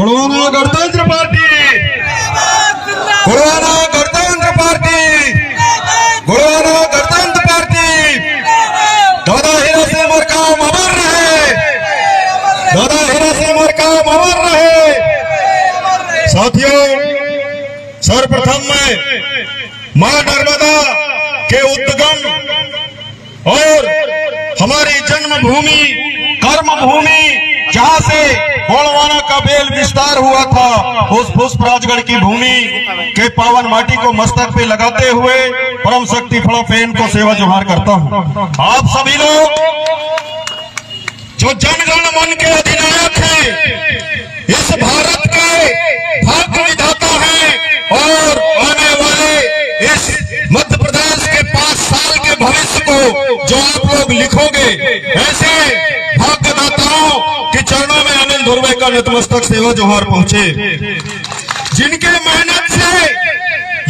गुड़वाना गणतंत्र पार्टी, गुड़वाना गणतंत्र पार्टी, गुड़वाना गणतंत्र पार्टी। दादा हीरा सिंह मरकाम अमर रहे, दादा हीरा सिंह मरकाम अमर रहे। साथियों, सर्वप्रथम मैं मां नर्मदा के उद्गम और हमारी जन्मभूमि कर्मभूमि जहां से गोलवाना का बेल विस्तार हुआ था, उस पुष्प राजगढ़ की भूमि के पावन माटी को मस्तक पे लगाते हुए परम शक्ति फड़ा फेन को सेवा जोहार करता हूं। आप सभी लोग जो जनगण मन के अधिनायक हैं, इस भारत के भाग्य विधाता हैं और आने वाले इस मध्य प्रदेश के 5 साल के भविष्य को जो आप लोग लिखोगे, ऐसे भाग्यदाताओं के चरणों में अनिल धुर्वे का नतमस्तक सेवा जोहार पहुंचे। जिनके मेहनत से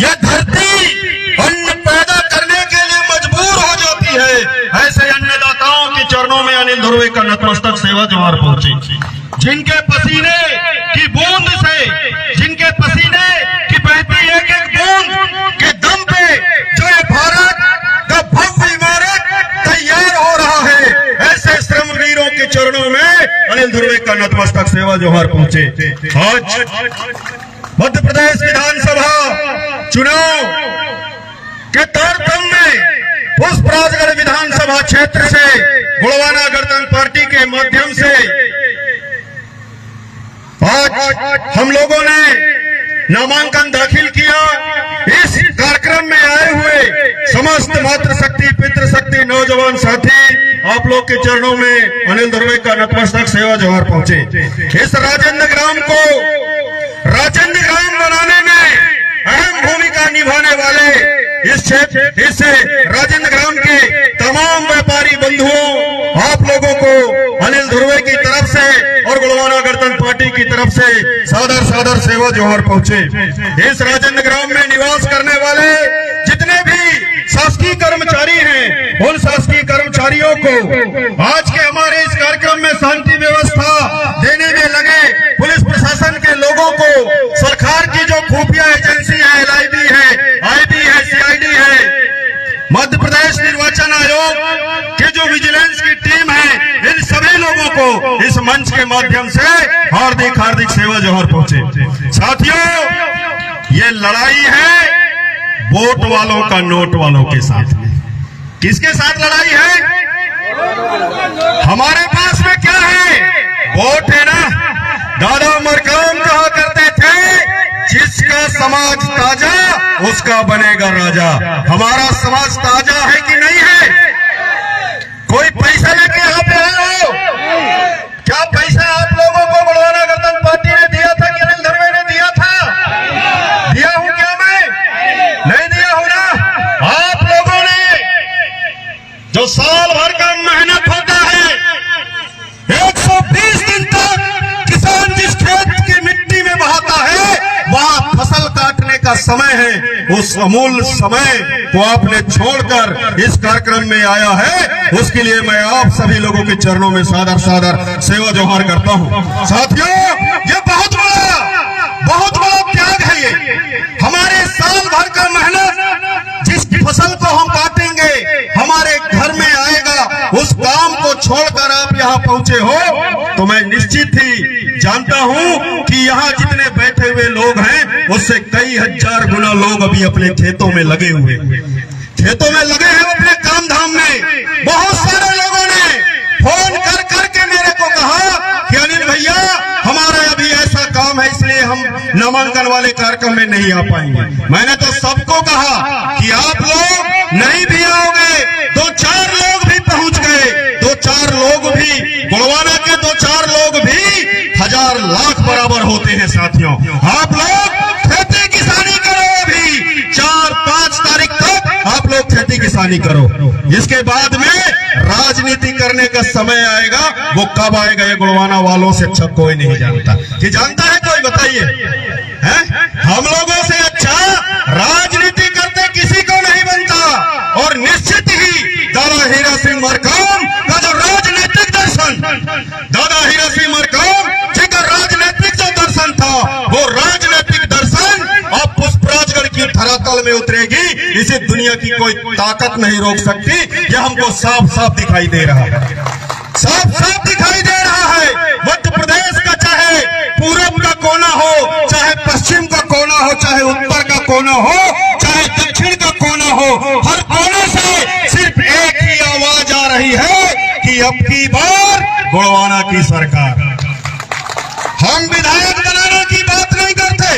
यह धरती अन्न पैदा करने के लिए मजबूर हो जाती है, ऐसे अन्नदाताओं के चरणों में अनिल धुर्वे का नतमस्तक सेवा जोहार पहुंचे। जिनके पसीने की बूंद से, जिनके पसीने की बहती एक एक बूंद के दम पे जो ये भारत का भव्य इमारत तैयार हो रहा है, ऐसे श्रमवीरों के चरणों में अनिल धुर्वे का नतमस्तक सेवा जोहार पहुंचे। आज मध्य प्रदेश विधानसभा चुनाव के तारतम्य में पुष्प राजगढ़ विधानसभा क्षेत्र से गुड़वाना गणतंत्र पार्टी के माध्यम से आज हम लोगों ने नामांकन दाखिल किया। इस कार्यक्रम में आए हुए समस्त मातृशक्ति पितृशक्ति नौजवान साथी आप लोग के चरणों में अनिल धुर्वे का नतमस्तक सेवा जोहार पहुंचे। इस राजेंद्र ग्राम को राजेंद्र ग्राम बनाने में अहम भूमिका निभाने वाले इस राजेंद्र ग्राम के तमाम व्यापारी बंधुओं, आप लोगों को अनिल धुर्वे की तरफ से और गुड़वाना गणतंत्र पार्टी की तरफ से सादर सादर सेवा जोहार पहुंचे। इस राजेंद्र ग्राम में निवास करने वाले जितने भी शासकीय कर्मचारी हैं, उन शासकीय कर्मचारियों को आज के हमारे इस कार्यक्रम में शांति व्यवस्था देने में लगे पुलिस प्रशासन के लोगों को, सरकार की जो खुफिया एजेंसी है, LIB है, IB है, CID है, मध्य प्रदेश निर्वाचन आयोग के जो विजिलेंस की टीम है, इन सभी लोगों को इस मंच के माध्यम से हार्दिक हार्दिक सेवा जोहार पहुंचे। साथियों, ये लड़ाई है वोट वालों का नोट वालों के साथ। किसके साथ लड़ाई है? हमारे पास में क्या है? वोट है ना। दादा मरकाम कहा करते थे, जिसका समाज ताजा उसका बनेगा राजा। हमारा समाज ताजा है कि नहीं है? कोई पैसा लेके यहाँ पे आए हो? क्या पैसा आप लोगों को गुड़वाना गणतंत्र पार्टी ने दिया था कि अनिल धुर्वे ने दिया था? दिया हूं क्या मैं? नहीं दिया हूं ना। आप लोगों ने जो साल भर का मेहनत होता है, 120 दिन तक किसान जिस खेत की मिट्टी में बहाता है, वहां फसल काटने का समय है। उस अमूल्य समय को आपने छोड़कर इस कार्यक्रम में आया है, उसके लिए मैं आप सभी लोगों के चरणों में सादर सादर सेवा जोहार करता हूं। साथियों, ये बहुत बड़ा त्याग है। ये हमारे साल भर का मेहनत, जिस फसल को हम काटेंगे हमारे घर में आएगा, उस काम को छोड़कर आप यहाँ पहुंचे हो, तो मैं निश्चित ही जानता हूं कि यहाँ जितने बैठे हुए लोग हैं, उससे कई हजार गुना लोग अभी अपने खेतों में लगे हुए, खेतों में लगे हैं अपने काम धाम में। बहुत सारे लोगों ने फोन कर करके मेरे को कहा कि अनिल भैया, हमारा अभी ऐसा काम है, इसलिए हम नामांकन वाले कार्यक्रम में नहीं आ पाएंगे। मैंने तो सबको कहा कि आप लोग नहीं भी आओगे, 2-4 लोग भी पहुंच गए, 2-4 लोग भी, गुड़वाना के 2-4 लोग भी 1000 लाख बराबर होते हैं। साथियों, आप लोग खेती किसानी करो, अभी 4-5 तारीख तक आप लोग खेती किसानी करो। इसके बाद में राजनीति करने का समय आएगा, वो कब आएगा ये गुड़वाना वालों से अच्छा कोई नहीं जानता। कि जानता है कोई? बताइए। हम लोगों से अच्छा राजनीति करते किसी को नहीं बनता। और निश्चित ही दादा हीरा सिंह मरकाम का जो राजनीतिक दर्शन, दादा हीरा सिंह मरकाम जी का राजनीतिक जो दर्शन धरातल में उतरेगी, इसे दुनिया की कोई ताकत नहीं रोक सकती। यह हमको साफ साफ दिखाई दे रहा है, साफ साफ दिखाई दे रहा है। मध्य प्रदेश का चाहे पूरब का कोना हो, चाहे पश्चिम का कोना हो, चाहे उत्तर का कोना हो, चाहे दक्षिण का कोना हो, हर कोने से सिर्फ एक ही आवाज आ रही है कि अब की बार गोड़वाना की सरकार। हम विधायक बनाने की बात नहीं करते,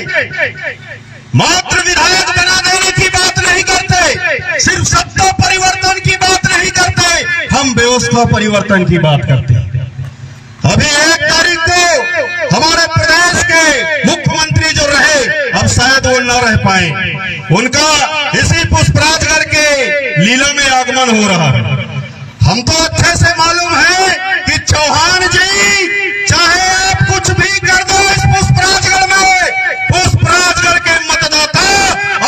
मात्र विधायक बना देने की बात नहीं करते, सिर्फ सत्ता परिवर्तन की बात नहीं करते, हम व्यवस्था परिवर्तन की बात करते हैं। अभी 1 तारीख को हमारे प्रदेश के मुख्यमंत्री जो रहे, अब शायद वो न रह पाए, उनका इसी पुष्पराजगढ़ के लीला में आगमन हो रहा है। हम तो अच्छे से मालूम है कि चौहान जी चाहे आप कुछ भी कर दो इस पुष्पराजगढ़ में, पुष्पराजगढ़ के मतदाता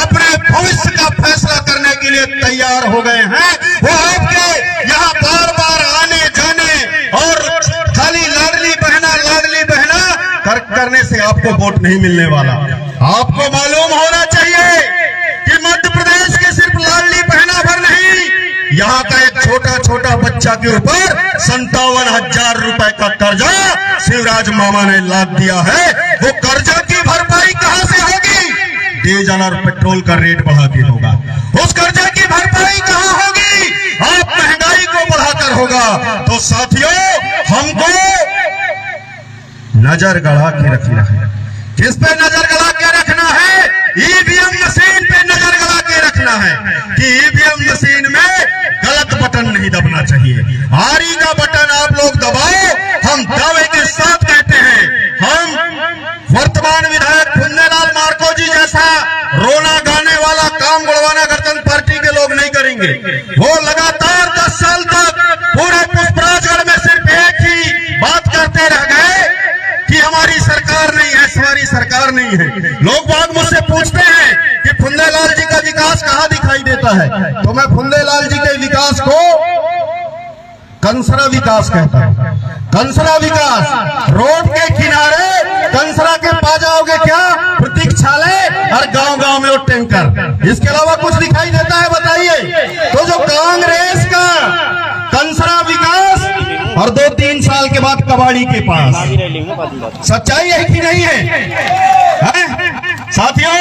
अपने भविष्य का फैसला करने के लिए तैयार हो गए हैं। वो आपके यहाँ बार बार आने जाने और खाली लाडली बहना करने से आपको वोट नहीं मिलने वाला। आपको मालूम होना चाहिए कि मध्य प्रदेश के सिर्फ लाडली बहना भर नहीं, यहाँ का एक छोटा छोटा बच्चा के ऊपर 57,000 रुपए का कर्जा शिवराज मामा ने लाद दिया है। वो कर्जा की भरपाई कहां से होगी? डीजल और पेट्रोल का रेट बढ़ा के होगा। उस कर्जा की भरपाई कहां होगी? आप महंगाई को बढ़ाकर होगा। तो साथियों, हमको नजर गड़ा के रखना है। किस पे नजर गड़ा के रखना है? ईवीएम मशीन पे नजर गड़ा के रखना है कि ईवीएम मशीन में गलत बटन नहीं दबना चाहिए। आरी का बटन आप लोग दबाओ। हम दावे के साथ कहते हैं, हम वर्तमान विधायक फुन्नेलाल मार्को जी जैसा रोना गाने वाला काम गोड़वाना गणतंत्र पार्टी के लोग नहीं करेंगे। वो लगातार 10 साल तक पूरे पुष्पराजगढ़ में सिर्फ एक ही बात करते रह गए कि हमारी सरकार नहीं है, हमारी सरकार नहीं है। लोग बाग मुझसे पूछते हैं कि फुन्नेलाल जी का विकास कहां दिखाई देता है, तो मैं फुन्नेलाल जी के विकास को कंसरा विकास कहता हूं। कंसरा विकास, रोड के किनारे कंसरा के पा जाओगे क्या? प्रतीक्षालय और गांव गांव में वो टैंकर, इसके अलावा कुछ दिखाई देता है? बताइए। तो जो कांग्रेस का कंसरा विकास और 2-3 साल के बाद कबाड़ी के पास, सच्चाई है कि नहीं है? साथियों,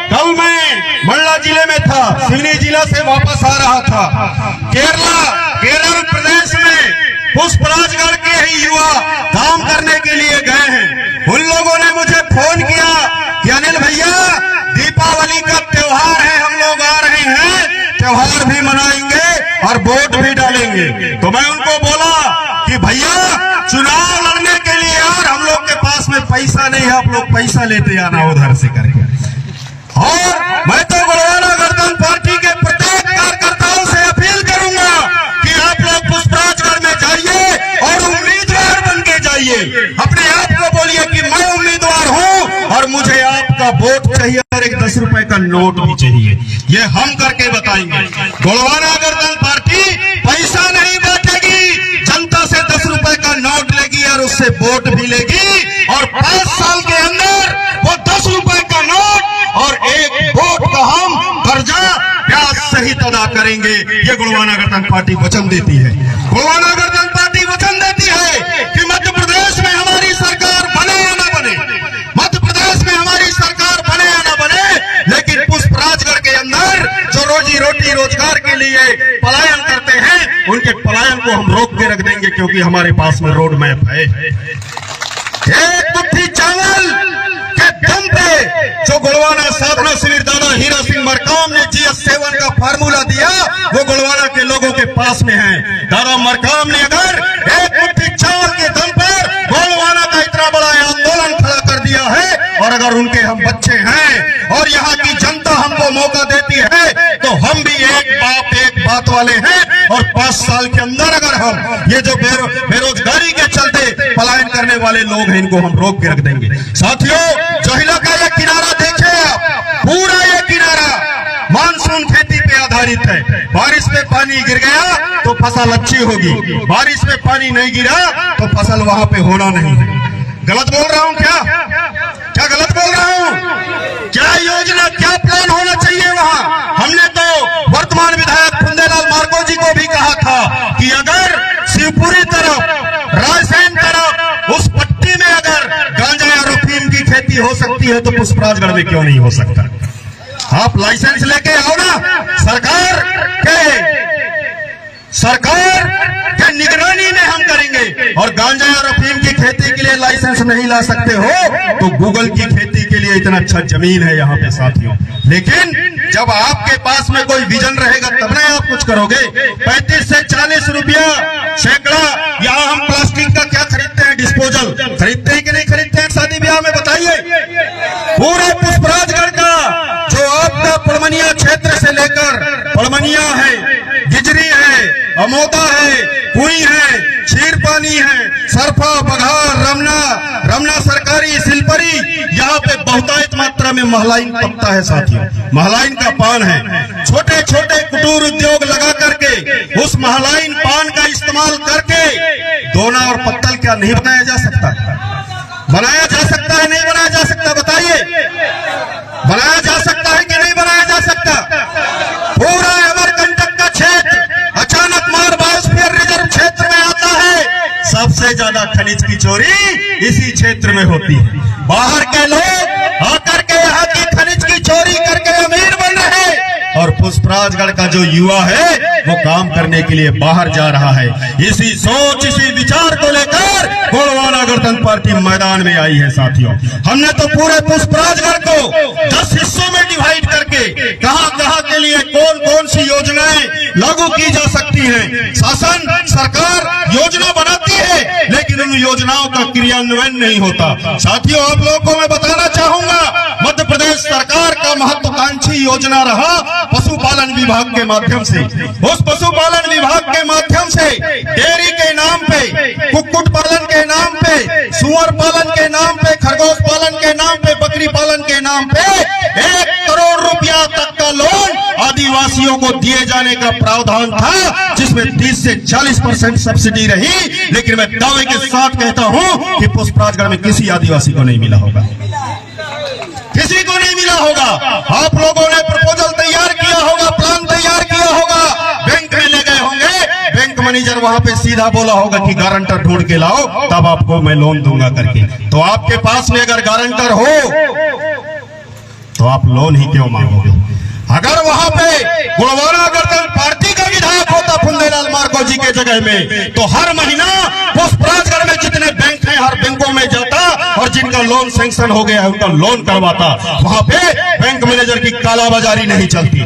कल मैं मंडला जिले में था, सिवनी जिला से वापस आ रहा था। केरल प्रदेश में पुष्पराजगढ़ के ही युवा काम करने के लिए गए हैं। उन लोगों ने मुझे फोन किया कि अनिल भैया, दीपावली का त्योहार है, हम लोग आ रहे हैं, त्योहार भी मनाएंगे और वोट भी डालेंगे। तो मैं उनको बोला कि भैया, चुनाव लड़ने के लिए यार हम लोग के पास में पैसा नहीं है, आप लोग पैसा लेते आना उधर से करके। और मैं तो गोड़वाना गणतंत्र पार्टी के प्रत्येक कार्यकर्ताओं से अपील करूंगा कि आप लोग पुष्पराजगढ़ में जाइए और उम्मीदवार बन के जाइए। अपने आप को बोलिए कि मैं उम्मीदवार हूं और मुझे आपका वोट चाहिए और एक 10 रुपए का नोट भी चाहिए। ये हम करके बताएंगे। गोड़वाना गणतंत्र पार्टी पैसा नहीं बांटेगी, जनता से 10 रुपए का नोट लेगी और उससे वोट भी लेगी। और 5 साल के अंदर वो 10 रुपए का नोट और एक वोट का हम कर्जा ब्याज सहित अदा करेंगे। ये गोड़वाना गणतंत्र पार्टी वचन देती है। गोड़वाना गणतंत्र पार्टी वचन देती है कि मध्य प्रदेश में हमारी सरकार बने या न बने, मध्य प्रदेश में हमारी सरकार बने या न बने, लेकिन पुष्पराजगढ़ के अंदर जो रोजी रोटी रोजगार के लिए पलायन करते हैं, उनके पलायन को हम रोक के रख देंगे, क्योंकि हमारे पास में रोड मैप है। एक मुट्ठी चावल के दम पे जो गोड़वाना साधना शिविर दादा हीरा सिंह मरकाम ने GS7 का फार्मूला दिया, वो गोड़वाना के लोगों के पास में है। दादा मरकाम ने अगर एक मुट्ठी चावल के दम पर गोड़वाना का इतना बड़ा आंदोलन खड़ा कर दिया है, और अगर उनके हम बच्चे हैं और यहाँ की जनता हमको मौका देती है, तो हम भी एक बाप एक बात वाले हैं। और 5 साल के अंदर अगर हम ये जो बेरोजगारी के चलते पलायन करने वाले लोग हैं, इनको हम रोक के रख देंगे। साथियों, जोहिला का ये किनारा देखिए आप, पूरा ये किनारा मानसून खेती पे आधारित है। बारिश में पानी गिर गया तो फसल अच्छी होगी, बारिश में पानी नहीं गिरा तो फसल वहां पे होना नहीं है। गलत बोल रहा हूं क्या? क्या गलत बोल रहा हूं? क्या योजना, क्या स्टॉप लाइन होना चाहिए वहां। हमने तो वर्तमान विधायक फुंदेलाल मार्को जी को भी कहा था कि अगर शिवपुरी तरफ, रायसेन तरफ, उस पट्टी में अगर गांजा या अफीम की खेती हो सकती है तो पुष्पराजगढ़ में क्यों नहीं हो सकता। आप लाइसेंस लेके आओ ना, सरकार के निगरानी में हम करेंगे। और गांजा और अफीम की खेती के लिए लाइसेंस नहीं ला सकते हो तो गूगल की खेती के लिए इतना अच्छा जमीन है यहाँ पे साथियों। लेकिन जब आपके पास में कोई विजन रहेगा तब ना आप कुछ करोगे। 35 से 40 रुपया सैकड़ा यहाँ हम प्लास्टिक का क्या खरीदते हैं, डिस्पोजल खरीदते हैं कि नहीं खरीदते हैं शादी ब्याह में, बताइए। पूरे पुष्पराजगढ़ का जो आपका पड़मनिया क्षेत्र से लेकर पड़मनिया है, गिजरी है, अमोदा है, कुई है, क्षीरपानी है, सरफा, बघार, रमना सरकारी, सिलपरी, यहाँ पे बहुतायत मात्रा में महलाइन पकता है साथियों। महलाइन का पान है। छोटे छोटे कुटीर उद्योग लगा करके उस महलाइन पान का इस्तेमाल करके दोना और पत्तल क्या नहीं बनाया जा सकता? बनाया जा सकता है, नहीं बनाया जा सकता, बताइए। बनाया जा सकता है कि नहीं बनाया जा सकता? पूरा अमरकंटक का क्षेत्र अचानक मार बायोस्फीयर रिजर्व क्षेत्र में आता है। सबसे ज्यादा खनिज की चोरी इसी क्षेत्र में होती है। बाहर के लोग आकर के यहाँ की खनिज की चोरी करके अमीर बन रहे हैं और पुष्पराजगढ़ का जो युवा है वो काम करने के लिए बाहर जा रहा है। इसी सोच, इसी विचार को लेकर गोंडवाना गणतंत्र पार्टी मैदान में आई है साथियों। हमने तो पूरे पुष्पराजगढ़ को 10 हिस्सों में डिवाइड करके कहां कहां के लिए कौन कौन सी योजनाएं लागू की जा सकती हैं। शासन सरकार योजना बनाती है लेकिन उन योजनाओं का क्रियान्वयन नहीं होता। साथियों, आप लोगों को मैं बताना चाहूंगा, मध्य प्रदेश सरकार का महत्वाकांक्षी योजना रहा पशुपालन विभाग के माध्यम से। उस पशुपालन विभाग के माध्यम से डेयरी के नाम पे, कुक्कुट पालन के नाम पे, सुअर पालन के नाम पे, खरगोश पालन के नाम पे, बकरी पालन के नाम पे 1 करोड़ रुपया तक का लोन आदिवासियों को दिए जाने का प्रावधान था, जिसमें 30 से 40% सब्सिडी रही। लेकिन मैं दावे के साथ कहता हूं कि पुष्पराजगढ़ में किसी आदिवासी को नहीं मिला होगा, किसी को नहीं मिला होगा। आप लोगों ने प्रपोजल तैयार किया होगा, प्लान तैयार किया होगा, बैंक में ले गए होंगे, बैंक मैनेजर वहां पे सीधा बोला होगा कि गारंटर ढूंढ के लाओ तब आपको मैं लोन दूंगा करके। तो आपके पास में अगर गारंटर हो तो आप लोन ही क्यों मांगोगे? अगर वहां पे गोंडवाना गणतंत्र पार्टी का विधायक होता फुंदेलाल मार्को जी के जगह में तो हर महीना पुष्पराजगढ़ में जितने बैंक हैं हर बैंकों में जाता और जिनका लोन सैंक्शन हो गया है उनका लोन करवाता। वहां पे बैंक मैनेजर की कालाबाजारी नहीं चलती,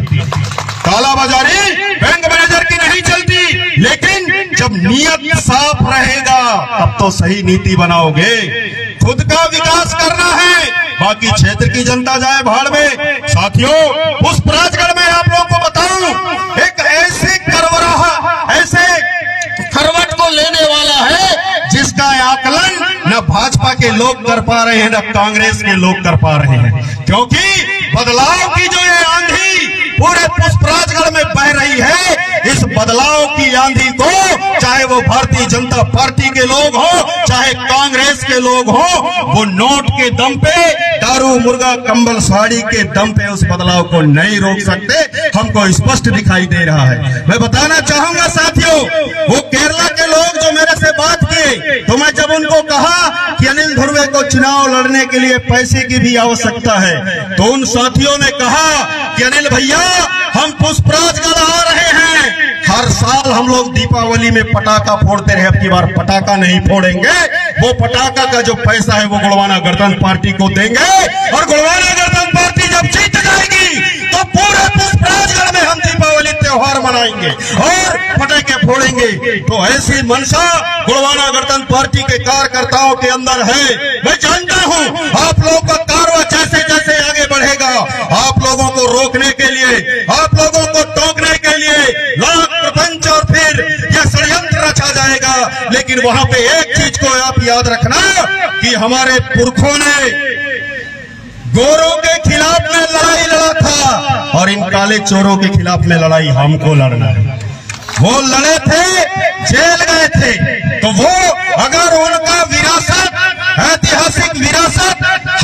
कालाबाजारी बैंक मैनेजर की नहीं चलती। लेकिन जब नियत साफ रहेगा तब तो सही नीति बनाओगे। खुद का विकास करना है, बाकी क्षेत्र की जनता जाए भाड़ में। साथियों, पुष्पराजगढ़ में आप लोगों को बताऊं, एक ऐसे करवराहा, ऐसे करवट को लेने वाला है जिसका आकलन न भाजपा के लोग कर पा रहे हैं न कांग्रेस के लोग कर पा रहे हैं। क्योंकि बदलाव की जो ये आंधी पूरे पुष्पराजगढ़ में बह रही है, इस बदलाव की आंधी को चाहे वो भारतीय जनता पार्टी के लोग हो चाहे कांग्रेस के लोग हो, वो नोट के दम पे, दारू मुर्गा कंबल साड़ी के दम पे उस बदलाव को नहीं रोक सकते। हमको स्पष्ट दिखाई दे रहा है। मैं बताना चाहूंगा साथियों, वो केरला के लोग जो मेरे से बात किए तो मैं जब उनको कहा कि अनिल धुर्वे को चुनाव लड़ने के लिए पैसे की भी आवश्यकता है तो उन साथियों ने कहा कि अनिल भैया हम पुष्पराजगढ़ आ रहे हैं, हर साल हम लोग दीपावली में पटाखा फोड़ते रहे, अब की बार पटाखा नहीं फोड़ेंगे। वो पटाखा का जो पैसा है वो गोंडवाना गणतंत्र पार्टी को देंगे और गोंडवाना गणतंत्र पार्टी जब जीत जाएगी तो पूरे पुष्पराजगढ़ में हम दीपावली त्योहार मनाएंगे और पटाखे फोड़ेंगे। तो ऐसी मनसा गोंडवाना गणतंत्र पार्टी के कार्यकर्ताओं के अंदर है। मैं जानता हूं आप लोगों का कारवा जैसे जैसे आगे बढ़ेगा, आप लोगों को रोकने के लिए, आप लोगों को टोकने के लिए लाख प्रपंच और फिर यह षड्यंत्र रचा जाएगा। लेकिन वहां पे एक चीज को आप याद रखना कि हमारे पुरखों ने गोरों के खिलाफ में लड़ाई लड़ा था और इन काले चोरों के खिलाफ में लड़ाई हमको लड़ना है। वो लड़े थे, जेल गए थे, तो वो अगर उनका विरासत, ऐतिहासिक विरासत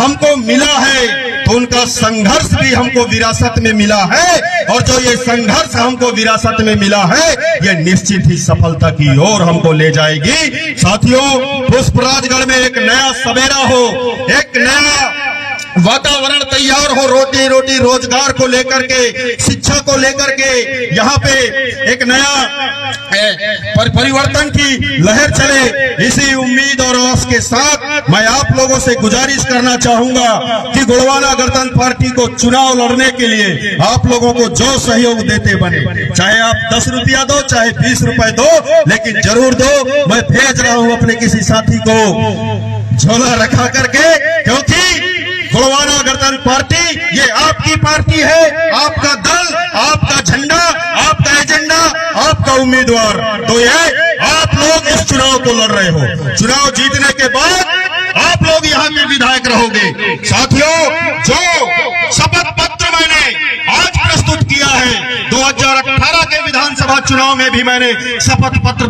हमको मिला है तो उनका संघर्ष भी हमको विरासत में मिला है, और जो ये संघर्ष हमको विरासत में मिला है ये निश्चित ही सफलता की ओर हमको ले जाएगी। साथियों, पुष्पराजगढ़ में एक नया सवेरा हो, एक नया वातावरण तैयार हो, रोटी रोटी रोजगार को लेकर के, शिक्षा को लेकर के यहाँ पे एक नया परिवर्तन की लहर चले। इसी उम्मीद और आस के साथ मैं आप लोगों से गुजारिश करना चाहूंगा कि गोंडवाना गणतंत्र पार्टी को चुनाव लड़ने के लिए आप लोगों को जो सहयोग देते बने, चाहे आप 10 रुपया दो, चाहे 20 रुपए दो, लेकिन जरूर दो। मैं भेज रहा हूं अपने किसी साथी को झोला रखा करके, क्योंकि गोंडवाना गणतंत्र पार्टी ये आपकी पार्टी है, आपका दल, आपका झंडा, आपका एजेंडा, आपका उम्मीदवार। तो ये आप लोग इस चुनाव को लड़ रहे हो, चुनाव जीतने के बाद आप लोग यहाँ के विधायक रहोगे। साथियों, जो शपथ पत्र मैंने आज प्रस्तुत किया है, 2018 के विधानसभा चुनाव में भी मैंने शपथ पत्र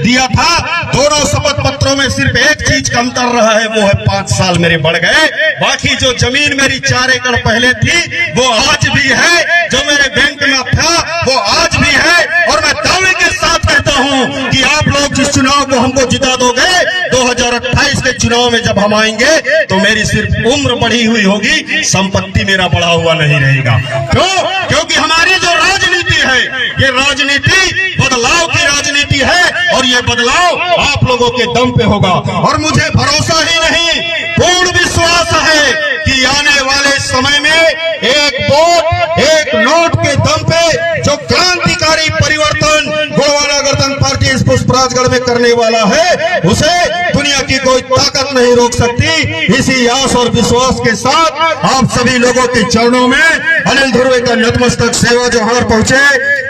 दिया था। दोनों शपथ पत्रों में सिर्फ एक चीज का अंतर रहा है, वो है 5 साल मेरे बढ़ गए। बाकी जो जमीन मेरी 4 एकड़ पहले थी वो आज भी है, जो मेरे बैंक में था वो आज भी है। और मैं दावे के साथ कहता हूं कि आप लोग जिस चुनाव को हमको जिता दोगे, 2028 के चुनाव में जब हम आएंगे तो मेरी सिर्फ उम्र बढ़ी हुई होगी, संपत्ति मेरा बढ़ा हुआ नहीं रहेगा। क्यों? क्योंकि हमारी जो राजनीति है ये राजनीति बदलाव की राजनीति है, और ये बदलाव आप लोगों के दम पे होगा। और मुझे भरोसा ही नहीं, पूर्ण विश्वास है कि आने वाले समय में एक वोट, एक नोट के दम पे जो क्रांतिकारी परिवर्तन गोंडवाना गणतंत्र पार्टी इस पुष्पराजगढ़ में करने वाला है, उसे दुनिया की कोई ताकत नहीं रोक सकती। इसी आस और विश्वास के साथ आप सभी लोगों के चरणों में अनिल ध्रुवे का नतमस्तक सेवा जोहार पहुंचे।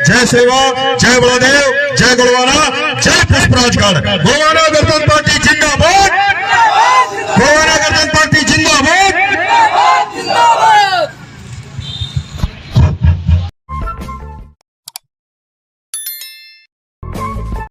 जय सेवा, जय बड़ादेव, जय गोंडवाना, जय पुष्पराजगढ़। गोंडवाना गणतंत्र पार्टी जिंदाबाद, गोंडवाना गणतंत्र